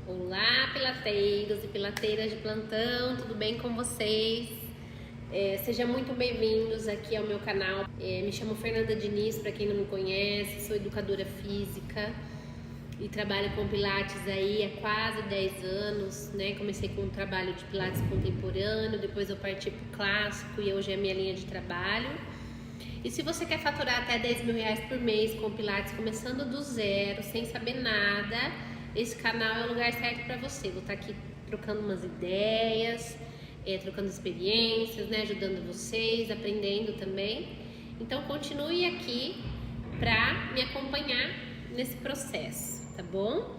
Olá, pilateiros e pilateiras de plantão, tudo bem com vocês? Sejam muito bem-vindos aqui ao meu canal. Me chamo Fernanda Diniz, para quem não me conhece, sou educadora física e trabalho com pilates aí há quase 10 anos, né? Comecei com um trabalho de pilates contemporâneo, depois eu parti para o clássico e hoje é a minha linha de trabalho. E se você quer faturar até 10 mil reais por mês com pilates, começando do zero, sem saber nada, esse canal é o lugar certo para você. Vou estar aqui trocando umas ideias, trocando experiências, né? Ajudando vocês, aprendendo também. Então continue aqui para me acompanhar nesse processo, tá bom?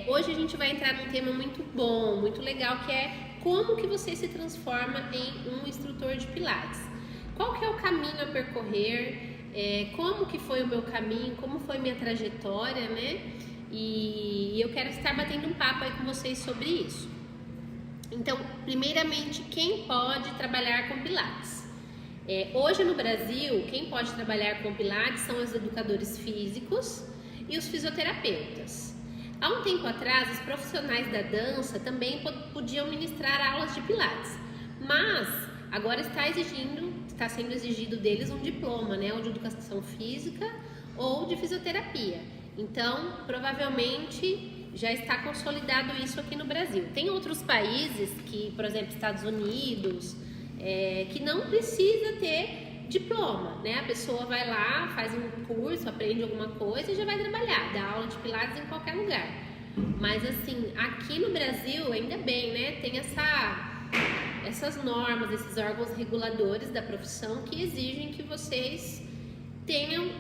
Hoje a gente vai entrar num tema muito bom, muito legal, que é como que você se transforma em um instrutor de pilates. Qual que é o caminho a percorrer, como que foi o meu caminho, como foi minha trajetória, né? E eu quero estar batendo um papo aí com vocês sobre isso. Então, primeiramente, quem pode trabalhar com pilates? Hoje no Brasil, quem pode trabalhar com pilates são os educadores físicos e os fisioterapeutas. Há um tempo atrás, os profissionais da dança também podiam ministrar aulas de pilates, mas agora está sendo exigido deles um diploma, né, ou de educação física ou de fisioterapia. Então, provavelmente já está consolidado isso aqui no Brasil. Tem outros países, por exemplo, Estados Unidos, que não precisa ter diploma, né? A pessoa vai lá, faz um curso, aprende alguma coisa e já vai trabalhar, dá aula de pilates em qualquer lugar. Mas assim, aqui no Brasil, ainda bem, né? Tem essas normas, esses órgãos reguladores da profissão que exigem que vocês tenham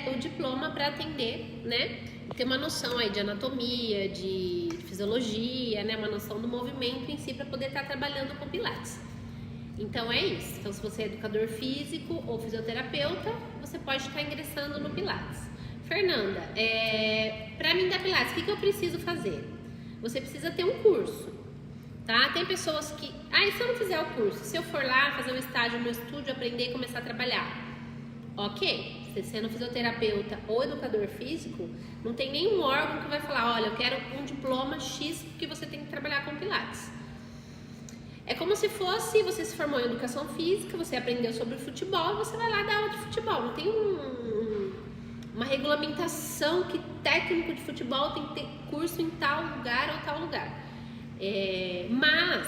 o diploma para atender, né? Ter uma noção aí de anatomia, de fisiologia, né? Uma noção do movimento em si para poder estar trabalhando com pilates. Então é isso. Então, se você é educador físico ou fisioterapeuta, você pode estar ingressando no pilates. Fernanda, para mim dar pilates, o que eu preciso fazer? Você precisa ter um curso, tá? Tem pessoas que, e se eu não fizer o curso? Se eu for lá fazer um estágio no estúdio, aprender e começar a trabalhar? Ok, você sendo fisioterapeuta ou educador físico, não tem nenhum órgão que vai falar, olha, eu quero um diploma X que você tem que trabalhar com pilates. É como se fosse, você se formou em educação física, você aprendeu sobre futebol, você vai lá dar aula de futebol. Não tem uma regulamentação que técnico de futebol tem que ter curso em tal lugar ou tal lugar. Mas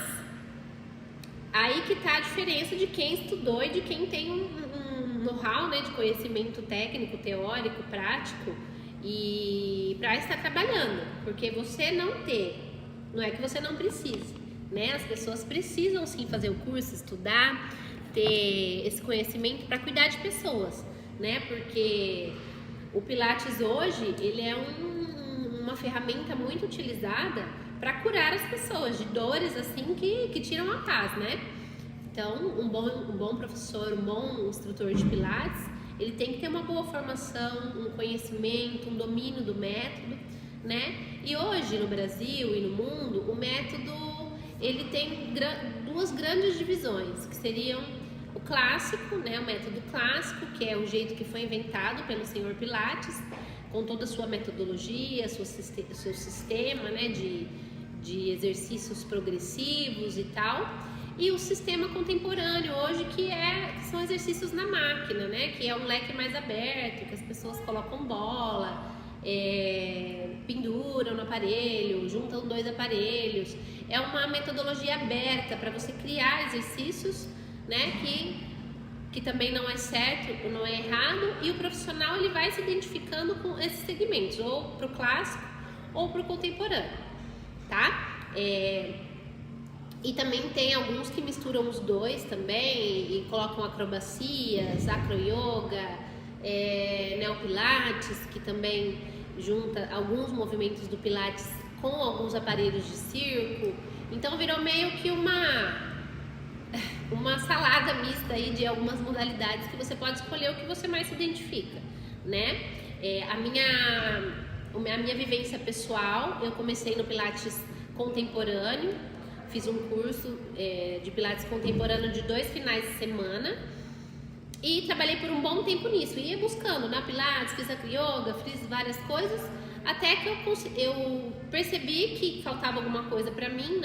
aí que tá a diferença de quem estudou e de quem tem um know-how, né, de conhecimento técnico, teórico, prático e para estar trabalhando, porque você não é que você não precise, né? As pessoas precisam sim fazer o curso, estudar, ter esse conhecimento para cuidar de pessoas, né? Porque o Pilates hoje, ele é uma ferramenta muito utilizada para curar as pessoas de dores assim que tiram a paz, né? Então, um bom professor, um bom instrutor de pilates, ele tem que ter uma boa formação, um conhecimento, um domínio do método, né? E hoje, no Brasil e no mundo, o método, ele tem duas grandes divisões, que seriam o clássico, né? O método clássico, que é o jeito que foi inventado pelo senhor Pilates, com toda a sua metodologia, seu sistema, né? de exercícios progressivos e tal. E o sistema contemporâneo hoje, que são exercícios na máquina, né? Que é um leque mais aberto, que as pessoas colocam bola, penduram no aparelho, juntam 2 aparelhos. É uma metodologia aberta para você criar exercícios, né? Que também não é certo ou não é errado. E o profissional, ele vai se identificando com esses segmentos, ou para o clássico ou para o contemporâneo, tá? E também tem alguns que misturam os dois também e colocam acrobacias, acro-yoga, neopilates, que também junta alguns movimentos do pilates com alguns aparelhos de circo. Então virou meio que uma salada mista aí de algumas modalidades que você pode escolher o que você mais se identifica, né? A minha vivência pessoal, eu comecei no pilates contemporâneo. Fiz um curso de pilates contemporâneo de 2 finais de semana e trabalhei por um bom tempo nisso. Ia buscando na pilates, fiz acro-yoga, fiz várias coisas, Até que eu percebi que faltava alguma coisa para mim,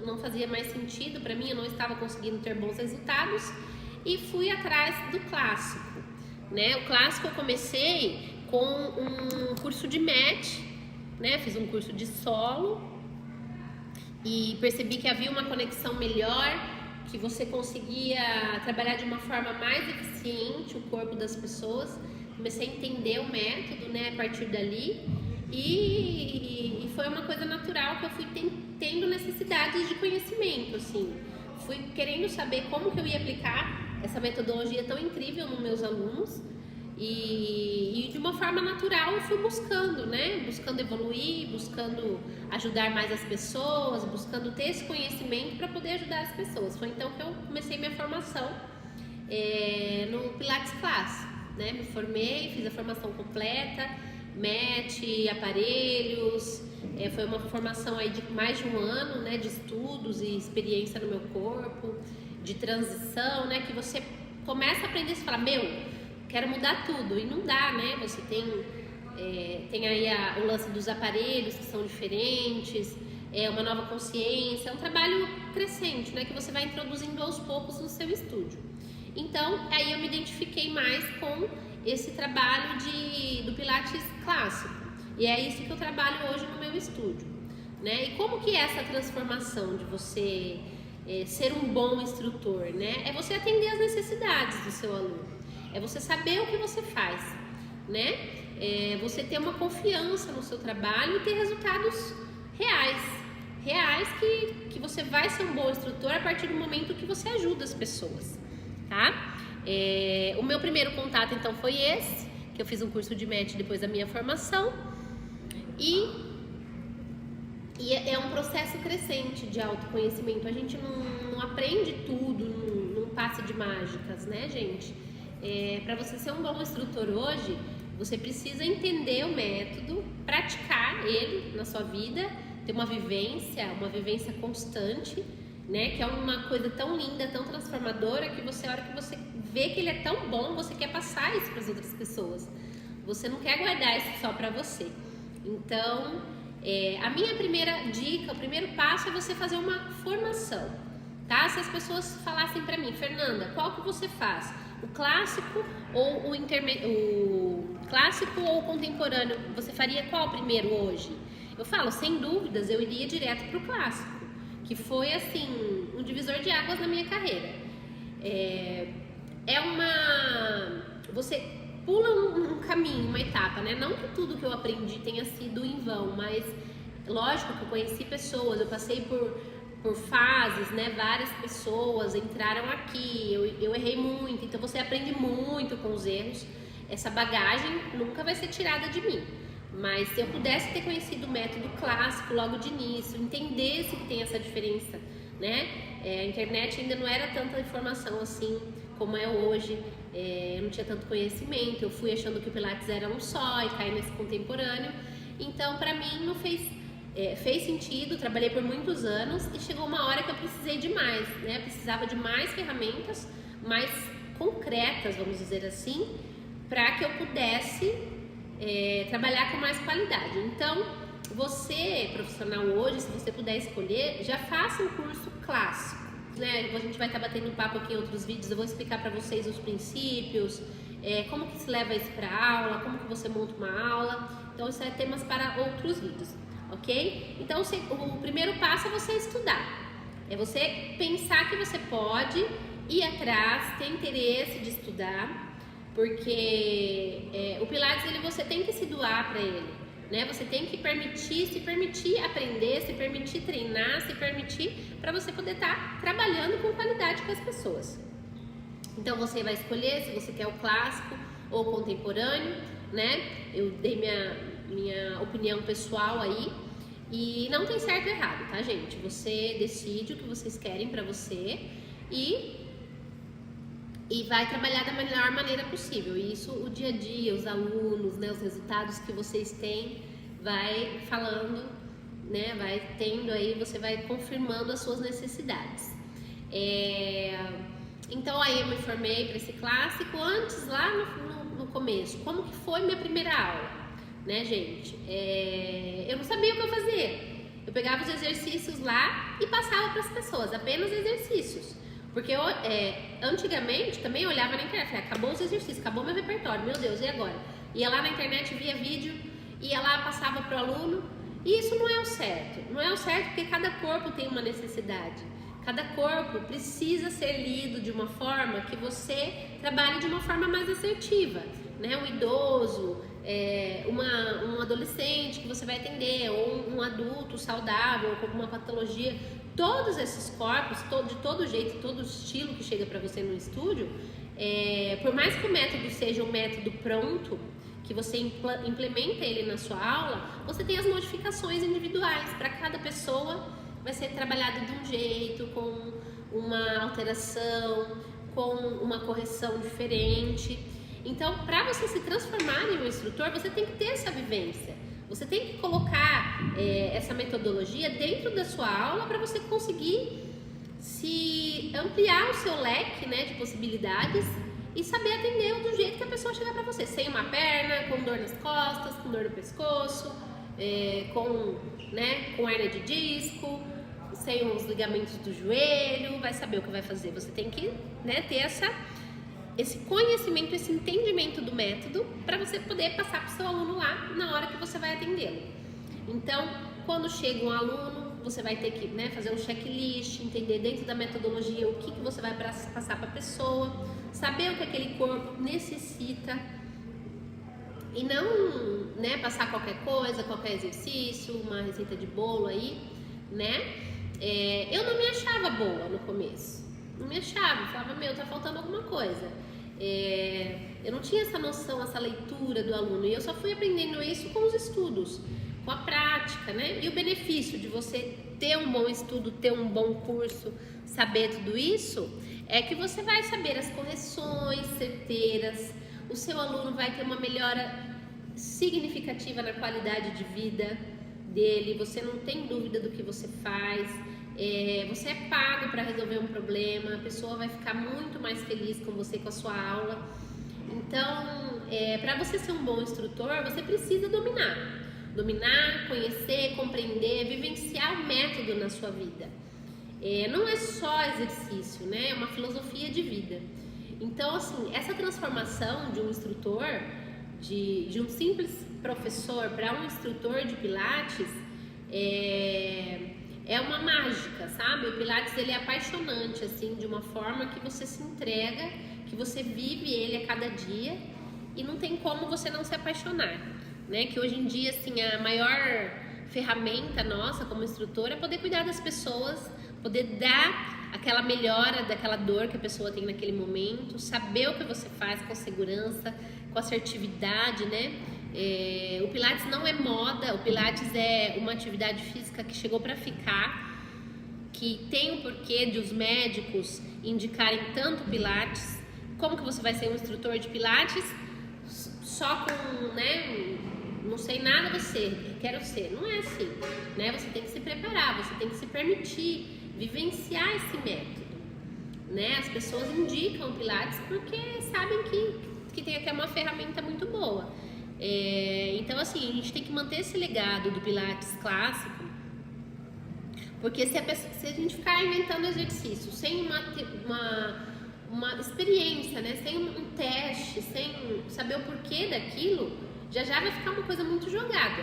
não fazia mais sentido para mim, eu não estava conseguindo ter bons resultados e fui atrás do clássico, né? O clássico eu comecei com um curso de match, né? Fiz um curso de solo e percebi que havia uma conexão melhor, que você conseguia trabalhar de uma forma mais eficiente o corpo das pessoas. Comecei a entender o método, né, a partir dali. E foi uma coisa natural que eu fui tendo necessidades de conhecimento, assim. Fui querendo saber como que eu ia aplicar essa metodologia tão incrível nos meus alunos. E de uma forma natural eu fui buscando, né? Buscando evoluir, buscando ajudar mais as pessoas, buscando ter esse conhecimento para poder ajudar as pessoas. Foi então que eu comecei minha formação no Pilates Clássico, né? Me formei, fiz a formação completa, match, aparelhos, foi uma formação aí de mais de um ano, né? De estudos e experiência no meu corpo, de transição, né? Que você começa a aprender e fala, quero mudar tudo, e não dá, né? Você tem aí o lance dos aparelhos que são diferentes, uma nova consciência, é um trabalho crescente, né? Que você vai introduzindo aos poucos no seu estúdio. Então, aí eu me identifiquei mais com esse trabalho do Pilates clássico, e é isso que eu trabalho hoje no meu estúdio, né? E como que é essa transformação de você ser um bom instrutor, né? É você atender as necessidades do seu aluno. É você saber o que você faz, né? Você ter uma confiança no seu trabalho e ter resultados reais que você vai ser um bom instrutor a partir do momento que você ajuda as pessoas, tá? O meu primeiro contato então foi esse, que eu fiz um curso de match depois da minha formação e é um processo crescente de autoconhecimento. A gente não aprende tudo num passe de mágicas, né, gente? Para você ser um bom instrutor hoje, você precisa entender o método, praticar ele na sua vida, ter uma vivência constante, né? Que é uma coisa tão linda, tão transformadora, que a hora que você vê que ele é tão bom, você quer passar isso para as outras pessoas. Você não quer guardar isso só para você. Então, a minha primeira dica, o primeiro passo é você fazer uma formação, tá? Se as pessoas falassem para mim, Fernanda, qual que você faz? O clássico ou o clássico ou o contemporâneo? Você faria qual primeiro hoje? Eu falo, sem dúvidas, eu iria direto para o clássico, que foi assim um divisor de águas na minha carreira. Você pula um caminho, uma etapa, né? Não que tudo que eu aprendi tenha sido em vão, mas lógico que eu conheci pessoas, eu passei por fases, né? Várias pessoas entraram aqui, eu errei muito, então você aprende muito com os erros. Essa bagagem nunca vai ser tirada de mim, mas se eu pudesse ter conhecido o método clássico logo de início, entendesse que tem essa diferença, né? A internet ainda não era tanta informação assim como é hoje, eu não tinha tanto conhecimento, eu fui achando que o Pilates era um só e caí nesse contemporâneo, então para mim não fez sentido. Trabalhei por muitos anos e chegou uma hora que eu precisei de mais, né? Eu precisava de mais ferramentas, mais concretas, vamos dizer assim, para que eu pudesse trabalhar com mais qualidade. Então, você, profissional hoje, se você puder escolher, já faça um curso clássico, né? A gente vai estar batendo papo aqui em outros vídeos, eu vou explicar para vocês os princípios, como que se leva isso para aula, como que você monta uma aula. Então, isso é temas para outros vídeos. Ok? Então, o primeiro passo é você estudar. É você pensar que você pode ir atrás, ter interesse de estudar, porque o Pilates, você tem que se doar para ele, né? Você tem que se permitir aprender, se permitir treinar, se permitir para você poder estar trabalhando com qualidade com as pessoas. Então, você vai escolher se você quer o clássico ou o contemporâneo, né? Eu dei minha opinião pessoal aí, e não tem certo e errado, tá, gente? Você decide o que vocês querem pra você e vai trabalhar da melhor maneira possível. E isso, o dia a dia, os alunos, né, os resultados que vocês têm, vai falando, né, vai tendo aí, você vai confirmando as suas necessidades. Então aí eu me formei para esse clássico. Antes, lá no começo, como que foi minha primeira aula? né, gente? Eu não sabia o que eu fazia. Eu pegava os exercícios lá e passava para as pessoas, apenas exercícios. Porque eu, antigamente, também olhava na internet, falei, acabou os exercícios, acabou meu repertório, meu Deus, e agora? Ia lá na internet, via vídeo, ia lá, passava para o aluno, e isso não é o certo. Não é o certo porque cada corpo tem uma necessidade. Cada corpo precisa ser lido de uma forma que você trabalhe de uma forma mais assertiva, né? Um idoso, um adolescente que você vai atender, ou um adulto saudável, com alguma patologia. Todos esses corpos, de todo jeito, todo estilo que chega para você no estúdio, por mais que o método seja um método pronto, que você implementa ele na sua aula, você tem as modificações individuais. Para cada pessoa vai ser trabalhado de um jeito, com uma alteração, com uma correção diferente. Então, para você se transformar em um instrutor, você tem que ter essa vivência. Você tem que colocar essa metodologia dentro da sua aula para você conseguir se ampliar o seu leque, né, de possibilidades e saber atender do jeito que a pessoa chegar para você. Sem uma perna, com dor nas costas, com dor no pescoço, com hernia de disco, sem os ligamentos do joelho, vai saber o que vai fazer. Você tem que, né, ter esse conhecimento, esse entendimento do método para você poder passar para o seu aluno lá na hora que você vai atendê-lo. Então, quando chega um aluno, você vai ter que, né, fazer um checklist, entender dentro da metodologia o que você vai passar para a pessoa, saber o que aquele corpo necessita e não, né, passar qualquer coisa, qualquer exercício, uma receita de bolo aí, né? Eu não me achava boa no começo, não me achava, falava, tá faltando alguma coisa. Eu não tinha essa noção, essa leitura do aluno, e eu só fui aprendendo isso com os estudos, com a prática, né? E o benefício de você ter um bom estudo, ter um bom curso, saber tudo isso, é que você vai saber as correções certeiras, o seu aluno vai ter uma melhora significativa na qualidade de vida dele, você não tem dúvida do que você faz, você é pago para resolver um problema, a pessoa vai ficar muito mais feliz com você, com a sua aula. Então, para você ser um bom instrutor, você precisa dominar, conhecer, compreender, vivenciar o método na sua vida. Não é só exercício, né? É uma filosofia de vida. Então, assim, essa transformação de um instrutor, de um simples professor para um instrutor de Pilates, é uma mágica, sabe? O Pilates, ele é apaixonante, assim, de uma forma que você se entrega, que você vive ele a cada dia e não tem como você não se apaixonar, né? Que hoje em dia, assim, a maior ferramenta nossa como instrutor é poder cuidar das pessoas, poder dar aquela melhora daquela dor que a pessoa tem naquele momento, saber o que você faz com segurança, com assertividade, né? O Pilates não é moda, o Pilates é uma atividade física que chegou para ficar, que tem o porquê de os médicos indicarem tanto Pilates. Como que você vai ser um instrutor de Pilates só com, né, não sei nada quero ser, não é assim, né? Você tem que se preparar, você tem que se permitir vivenciar esse método, né? As pessoas indicam o Pilates porque sabem que tem até uma ferramenta muito boa. Então, assim, a gente tem que manter esse legado do Pilates clássico, porque se a gente ficar inventando exercício sem uma experiência, né? Sem um teste, sem saber o porquê daquilo, já vai ficar uma coisa muito jogada,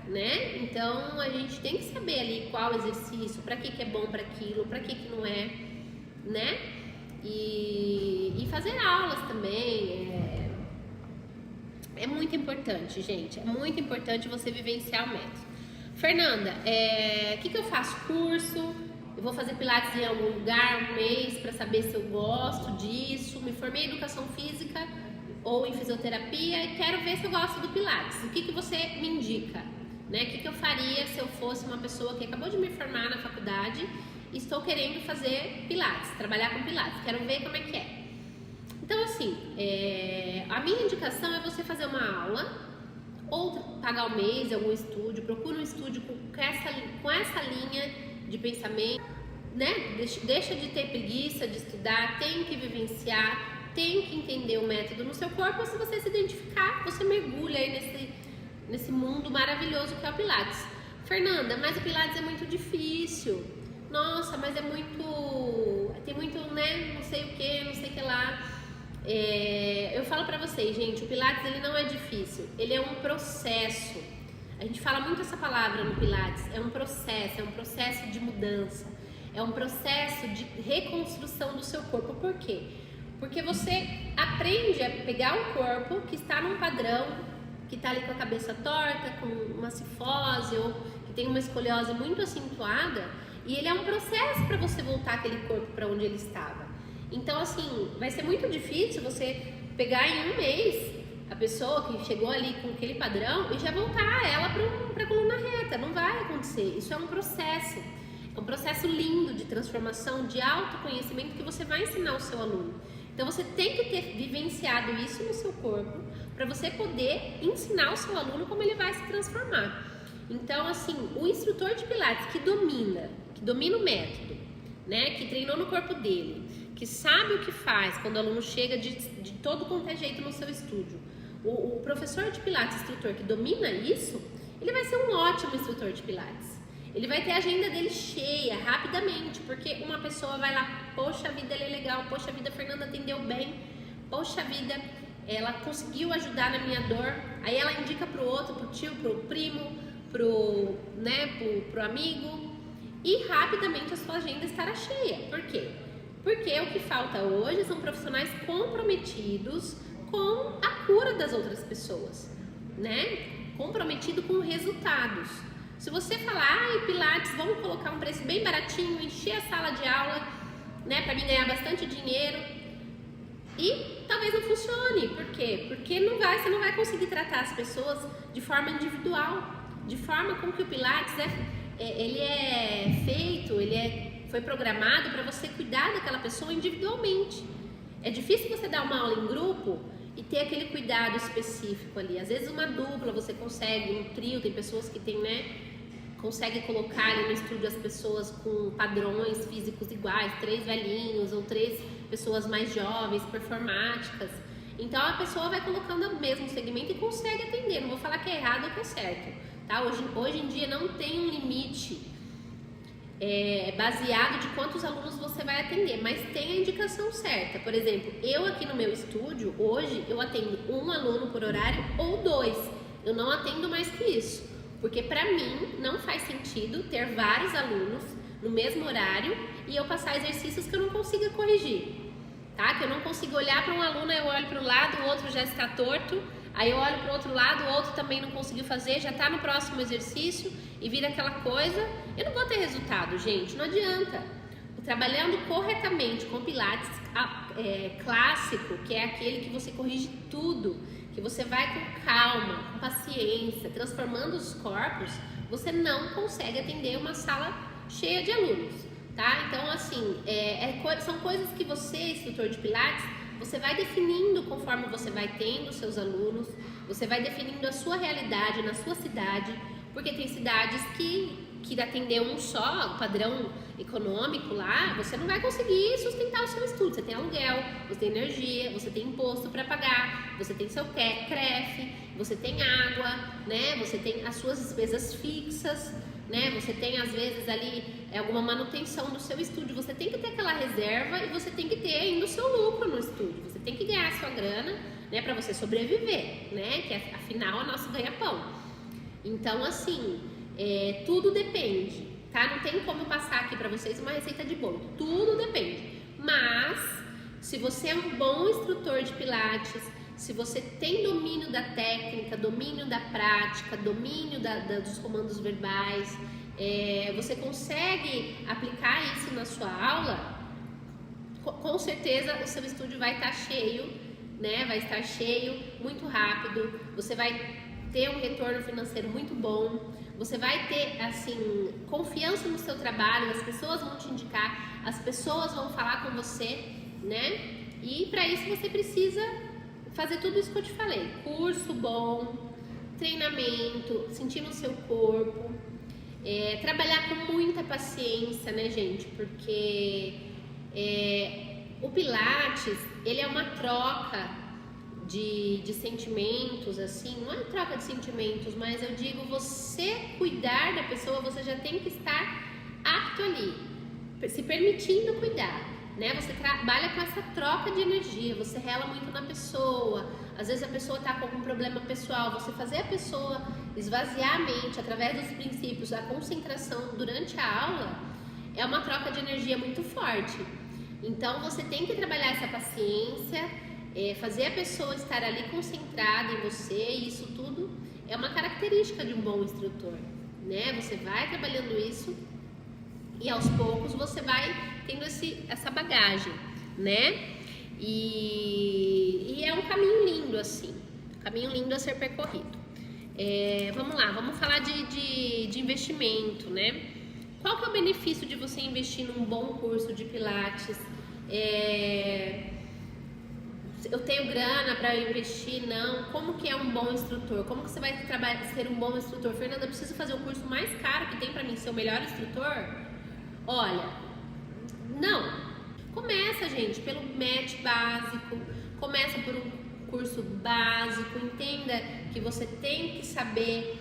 né? Então, a gente tem que saber ali qual exercício, para que é bom para aquilo, para que não é, né? E fazer aulas também, é muito importante, gente. É muito importante você vivenciar o método. Fernanda, o que eu faço? Curso? Eu vou fazer Pilates em algum lugar, um mês, para saber se eu gosto disso. Me formei em Educação Física ou em Fisioterapia e quero ver se eu gosto do Pilates. O que você me indica? Né? O que eu faria se eu fosse uma pessoa que acabou de me formar na faculdade e estou querendo fazer Pilates, trabalhar com Pilates? Quero ver como é que é. Então, assim, a minha indicação é você fazer uma aula ou pagar um mês em algum estúdio, procura um estúdio com essa linha de pensamento, né? Deixa de ter preguiça de estudar, tem que vivenciar, tem que entender o método no seu corpo. Se você se identificar, você mergulha aí nesse mundo maravilhoso que é o Pilates. Fernanda, mas o Pilates é muito difícil. Nossa, mas é muito... tem muito, né, não sei o que, não sei o que lá. Eu falo pra vocês, gente, o Pilates ele não é difícil, ele é um processo. A gente fala muito essa palavra no Pilates, é um processo de mudança, é um processo de reconstrução do seu corpo. Por quê? Porque você aprende a pegar um corpo que está num padrão, que está ali com a cabeça torta, com uma cifose ou que tem uma escoliose muito acentuada, e ele é um processo para você voltar aquele corpo para onde ele estava. Então, assim, vai ser muito difícil você pegar em um mês a pessoa que chegou ali com aquele padrão e já voltar ela para a coluna reta. Não vai acontecer. Isso é um processo. É um processo lindo de transformação, de autoconhecimento que você vai ensinar ao seu aluno. Então, você tem que ter vivenciado isso no seu corpo para você poder ensinar ao seu aluno como ele vai se transformar. Então, assim, o instrutor de Pilates que domina o método, né, que treinou no corpo dele, que sabe o que faz quando o aluno chega de todo quanto é jeito no seu estúdio, o professor de Pilates, instrutor que domina isso, ele vai ser um ótimo instrutor de Pilates. Ele vai ter a agenda dele cheia rapidamente, porque uma pessoa vai lá, poxa vida, ele é legal, poxa vida, a Fernanda atendeu bem, poxa vida, ela conseguiu ajudar na minha dor, aí ela indica pro outro, pro tio, pro primo, pro amigo, e rapidamente a sua agenda estará cheia. Por quê? Porque o que falta hoje são profissionais comprometidos com a cura das outras pessoas, né? Comprometido com resultados. Se você falar, Pilates, vamos colocar um preço bem baratinho, encher a sala de aula, né, para mim ganhar bastante dinheiro, e talvez não funcione. Por quê? Porque você não vai conseguir tratar as pessoas de forma individual, de forma com que o Pilates ele é feito, foi programado para você cuidar daquela pessoa individualmente. É difícil você dar uma aula em grupo e ter aquele cuidado específico ali. Às vezes uma dupla você consegue, um trio, tem pessoas que tem, né, consegue colocar ali no estúdio as pessoas com padrões físicos iguais, 3 velhinhos ou 3 pessoas mais jovens, performáticas. Então a pessoa vai colocando o mesmo segmento e consegue atender. Não vou falar que é errado ou que é certo, tá? Hoje em dia não tem um limite baseado de quantos alunos você vai atender, mas tem a indicação certa. Por exemplo, eu aqui no meu estúdio, hoje eu atendo um aluno por horário ou 2. Eu não atendo mais que isso, porque para mim não faz sentido ter vários alunos no mesmo horário e eu passar exercícios que eu não consiga corrigir, tá? Que eu não consigo olhar para um aluno, eu olho para o lado, o outro já está torto, aí eu olho para o outro lado, o outro também não conseguiu fazer, já está no próximo exercício e vira aquela coisa. Eu não vou ter resultado, gente, não adianta. Trabalhando corretamente com Pilates clássico, que é aquele que você corrige tudo, que você vai com calma, com paciência, transformando os corpos, você não consegue atender uma sala cheia de alunos, tá? Então, assim, são coisas que você, instrutor de Pilates, você vai definindo conforme você vai tendo seus alunos, você vai definindo a sua realidade na sua cidade, porque tem cidades que atender um só, o padrão econômico lá, você não vai conseguir sustentar o seu estudo. Você tem aluguel, você tem energia, você tem imposto para pagar, você tem seu CREF, você tem água, né? Você tem as suas despesas fixas, né? Você tem às vezes ali alguma manutenção do seu estúdio. Você tem que ter aquela reserva e você tem que ter ainda o seu lucro no estúdio. Você tem que ganhar a sua grana, né? Para você sobreviver, né? Que afinal é o nosso ganha-pão. Então, assim, tudo depende, tá? Não tem como passar aqui pra vocês uma receita de bolo, tudo depende. Mas, se você é um bom instrutor de Pilates, se você tem domínio da técnica, domínio da prática, domínio dos comandos verbais, você consegue aplicar isso na sua aula, com certeza o seu estúdio vai estar cheio, né? Vai estar cheio muito rápido, você vai ter um retorno financeiro muito bom, você vai ter, assim, confiança no seu trabalho, as pessoas vão te indicar, as pessoas vão falar com você, né? E para isso você precisa fazer tudo isso que eu te falei: curso bom, treinamento, sentir no seu corpo, trabalhar com muita paciência, né, gente? Porque o Pilates, ele é uma troca de sentimentos, assim, não é troca de sentimentos, mas eu digo, você cuidar da pessoa, você já tem que estar apto ali, se permitindo cuidar, né? Você trabalha com essa troca de energia, você rela muito na pessoa, às vezes a pessoa tá com algum problema pessoal, você fazer a pessoa esvaziar a mente através dos princípios, a concentração durante a aula, é uma troca de energia muito forte. Então você tem que trabalhar essa paciência, fazer a pessoa estar ali concentrada em você, e isso tudo é uma característica de um bom instrutor, né? Você vai trabalhando isso e aos poucos você vai tendo essa bagagem, né? E é um caminho lindo, assim, caminho lindo a ser percorrido. Vamos lá, vamos falar de investimento, né? Qual que é o benefício de você investir num bom curso de Pilates? Eu tenho grana para investir? Não. Como que é um bom instrutor? Como que você vai ser um bom instrutor? Fernanda, eu preciso fazer o curso mais caro que tem para mim ser o melhor instrutor? Olha, não. Começa, gente, pelo MET básico, começa por um curso básico, entenda que você tem que saber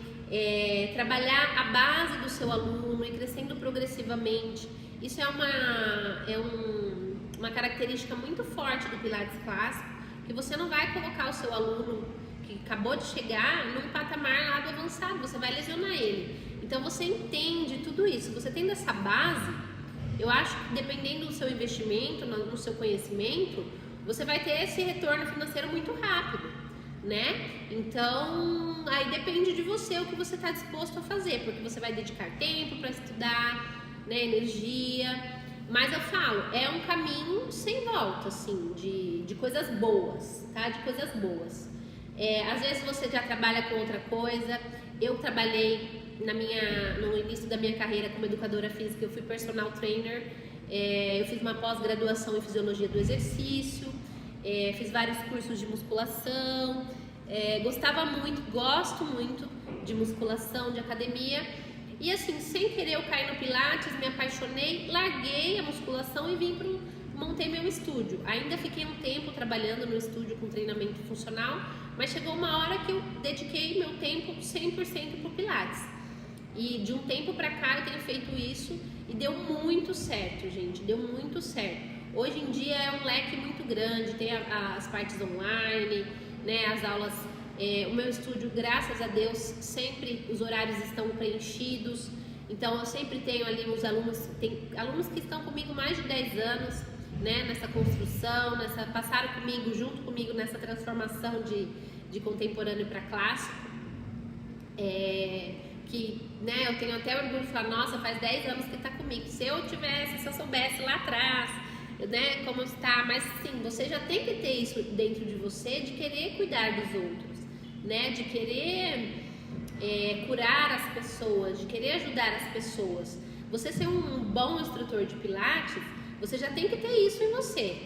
trabalhar a base do seu aluno e crescendo progressivamente. Isso é uma característica muito forte do Pilates clássico, que você não vai colocar o seu aluno que acabou de chegar num patamar lá do avançado, você vai lesionar ele. Então você entende tudo isso, você tendo essa base, eu acho que dependendo do seu investimento, no seu conhecimento, você vai ter esse retorno financeiro muito rápido, né? Então, aí depende de você o que você está disposto a fazer, porque você vai dedicar tempo para estudar, né, energia. Mas eu falo, é um caminho sem volta, assim, de coisas boas, tá? De coisas boas. Às vezes você já trabalha com outra coisa. Eu trabalhei no início da minha carreira como educadora física, eu fui personal trainer. Eu fiz uma pós-graduação em fisiologia do exercício, fiz vários cursos de musculação. Gosto muito de musculação, de academia. E assim, sem querer eu caí no Pilates, me apaixonei, larguei a musculação e montei meu estúdio. Ainda fiquei um tempo trabalhando no estúdio com treinamento funcional, mas chegou uma hora que eu dediquei meu tempo 100% pro Pilates. E de um tempo pra cá eu tenho feito isso e deu muito certo, gente, deu muito certo. Hoje em dia é um leque muito grande, tem as partes online, né, as aulas. O meu estúdio, graças a Deus, sempre os horários estão preenchidos. Então eu sempre tenho ali uns alunos, tem alunos que estão comigo mais de 10 anos, né, nessa construção, passaram junto comigo nessa transformação de contemporâneo para clássico. Né, eu tenho até orgulho de falar, nossa, faz 10 anos que está comigo. Se eu soubesse lá atrás, né, como está, mas sim, você já tem que ter isso dentro de você, de querer cuidar dos outros, né, de querer curar as pessoas, de querer ajudar as pessoas. Você ser um bom instrutor de Pilates, você já tem que ter isso em você.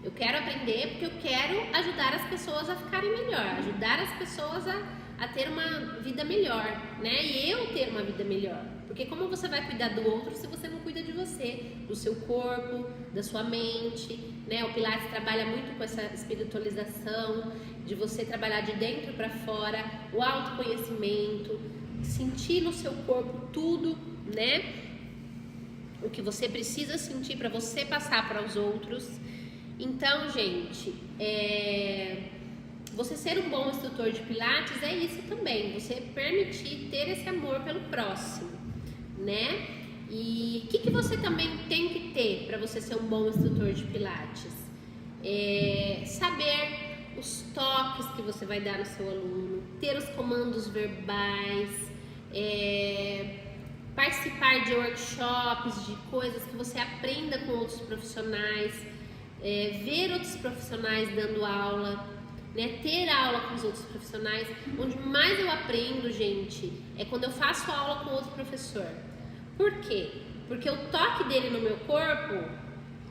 Eu quero aprender porque eu quero ajudar as pessoas a ficarem melhor, ajudar as pessoas a ter uma vida melhor, né? E eu ter uma vida melhor. Porque como você vai cuidar do outro se você não cuida de você, do seu corpo, da sua mente, né? O Pilates trabalha muito com essa espiritualização, de você trabalhar de dentro para fora, o autoconhecimento, sentir no seu corpo tudo, né? O que você precisa sentir para você passar para os outros. Então, gente, você ser um bom instrutor de Pilates é isso também, você permitir ter esse amor pelo próximo, né? E o que você também tem que ter para você ser um bom instrutor de Pilates? Saber os toques que você vai dar no seu aluno, ter os comandos verbais, participar de workshops, de coisas que você aprenda com outros profissionais, ver outros profissionais dando aula, né, ter aula com os outros profissionais. Onde mais eu aprendo, gente, é quando eu faço aula com outro professor. Por quê? Porque o toque dele no meu corpo,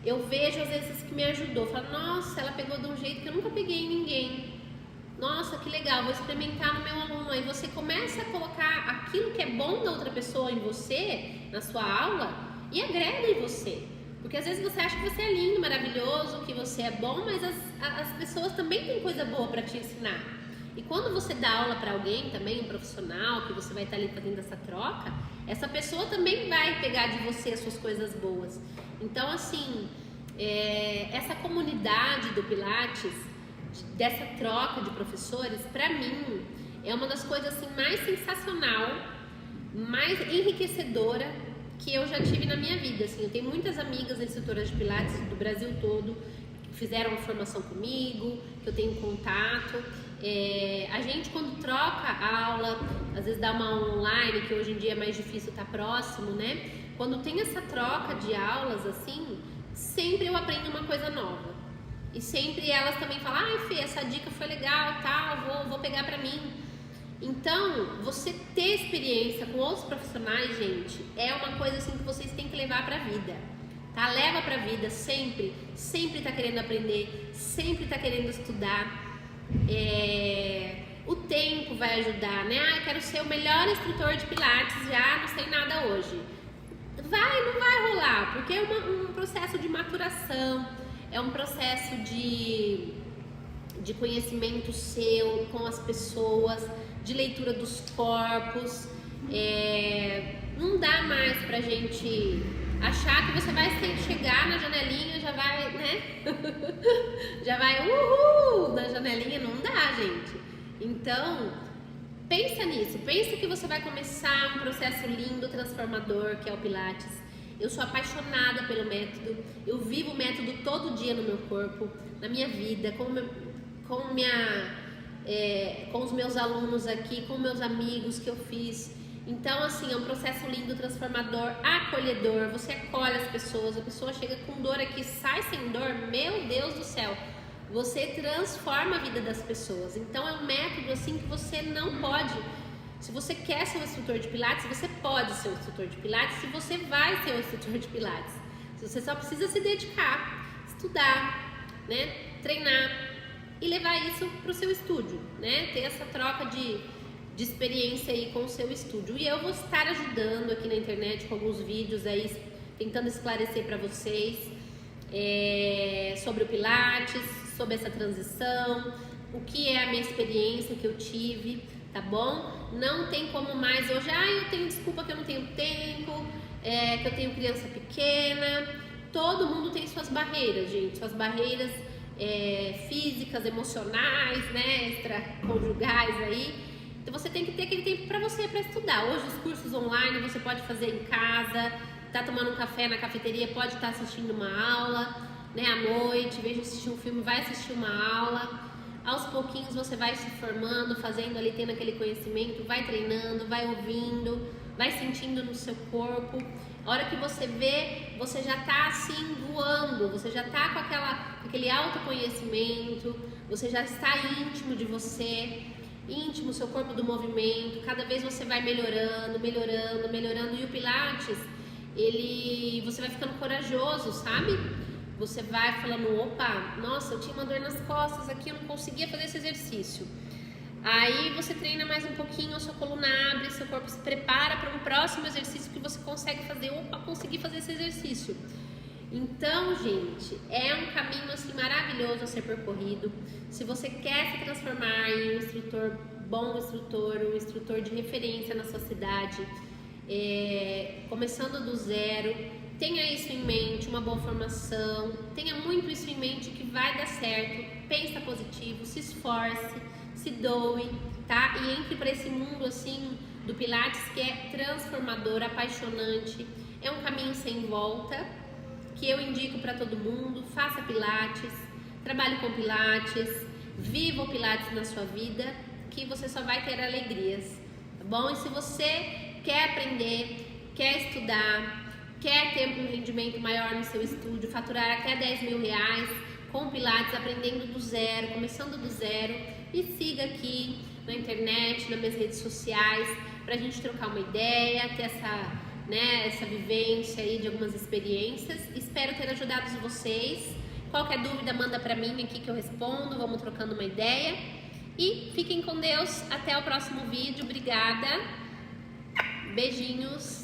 eu vejo às vezes que me ajudou. Eu falo, nossa, ela pegou de um jeito que eu nunca peguei em ninguém. Nossa, que legal, vou experimentar no meu aluno. Aí você começa a colocar aquilo que é bom da outra pessoa em você, na sua aula, e agrega em você. Porque às vezes você acha que você é lindo, maravilhoso, que você é bom, mas as pessoas também têm coisa boa para te ensinar. E quando você dá aula para alguém também, um profissional, que você vai estar ali fazendo essa troca, essa pessoa também vai pegar de você as suas coisas boas. Então, assim, essa comunidade do Pilates, dessa troca de professores, para mim, é uma das coisas assim, mais sensacional, mais enriquecedora que eu já tive na minha vida. Assim, eu tenho muitas amigas instrutoras de Pilates do Brasil todo, que fizeram uma formação comigo, que eu tenho contato. A gente, quando troca a aula, às vezes dá uma online, que hoje em dia é mais difícil estar próximo, né? Quando tem essa troca de aulas, assim, sempre eu aprendo uma coisa nova. E sempre elas também falam, ai Fê, essa dica foi legal, tá, vou pegar pra mim. Então, você ter experiência com outros profissionais, gente, é uma coisa assim que vocês têm que levar pra vida, tá? Leva pra vida sempre, sempre tá querendo aprender, sempre tá querendo estudar. O tempo vai ajudar, né? Ah, eu quero ser o melhor instrutor de Pilates, já não sei nada hoje. Não vai rolar, porque é um processo de maturação, é um processo de conhecimento seu com as pessoas, de leitura dos corpos. Não dá mais pra gente achar que você vai chegar na janelinha, já vai, né? Já vai uhul na janelinha, não dá, gente. Então, pensa nisso, pensa que você vai começar um processo lindo, transformador, que é o Pilates. Eu sou apaixonada pelo método, eu vivo o método todo dia no meu corpo, na minha vida, com os meus alunos aqui, com meus amigos que eu fiz. Então, assim, é um processo lindo, transformador, acolhedor. Você acolhe as pessoas, a pessoa chega com dor aqui, sai sem dor, meu Deus do céu. Você transforma a vida das pessoas. Então, é um método, assim, que você não pode... Se você quer ser um instrutor de Pilates, você pode ser um instrutor de Pilates, se você vai ser um instrutor de Pilates. Você só precisa se dedicar, estudar, né? Treinar e levar isso para o seu estúdio, né? Ter essa troca de experiência aí com o seu estúdio. E eu vou estar ajudando aqui na internet com alguns vídeos aí, tentando esclarecer para vocês sobre o Pilates, sobre essa transição, o que é a minha experiência que eu tive, tá bom? Não tem como mais hoje, eu tenho desculpa que eu não tenho tempo, que eu tenho criança pequena. Todo mundo tem suas barreiras, gente, suas barreiras físicas, emocionais, né, extraconjugais aí. Então você tem que ter aquele tempo para você, para estudar. Hoje os cursos online você pode fazer em casa, tá tomando um café na cafeteria, pode estar assistindo uma aula, né, à noite, em vez de assistir um filme, vai assistir uma aula. Aos pouquinhos você vai se formando, fazendo ali, tendo aquele conhecimento, vai treinando, vai ouvindo, vai sentindo no seu corpo. A hora que você vê, você já tá assim voando, você já tá com aquele autoconhecimento, você já está íntimo de você, íntimo, seu corpo do movimento. Cada vez você vai melhorando, melhorando, melhorando. E o Pilates, você vai ficando corajoso, sabe? Você vai falando, opa, nossa, eu tinha uma dor nas costas aqui, eu não conseguia fazer esse exercício. Aí você treina mais um pouquinho, a sua coluna abre, seu corpo se prepara para um próximo exercício que você consegue fazer. Opa, consegui fazer esse exercício. Então, gente, é um caminho assim maravilhoso a ser percorrido. Se você quer se transformar em um instrutor, bom instrutor, um instrutor de referência na sua cidade, começando do zero, tenha isso em mente, uma boa formação, tenha muito isso em mente que vai dar certo, pensa positivo, se esforce, se doe, tá? E entre para esse mundo assim do Pilates que é transformador, apaixonante, é um caminho sem volta, que eu indico para todo mundo. Faça Pilates, trabalhe com Pilates, viva o Pilates na sua vida, que você só vai ter alegrias, tá bom? E se você quer aprender, quer estudar, quer ter um rendimento maior no seu estúdio, faturar até 10 mil reais com Pilates, aprendendo do zero, começando do zero, me siga aqui na internet, nas minhas redes sociais, pra gente trocar uma ideia, ter essa vivência aí de algumas experiências. Espero ter ajudado vocês. Qualquer dúvida, manda pra mim aqui que eu respondo, vamos trocando uma ideia. E fiquem com Deus, até o próximo vídeo, obrigada, beijinhos.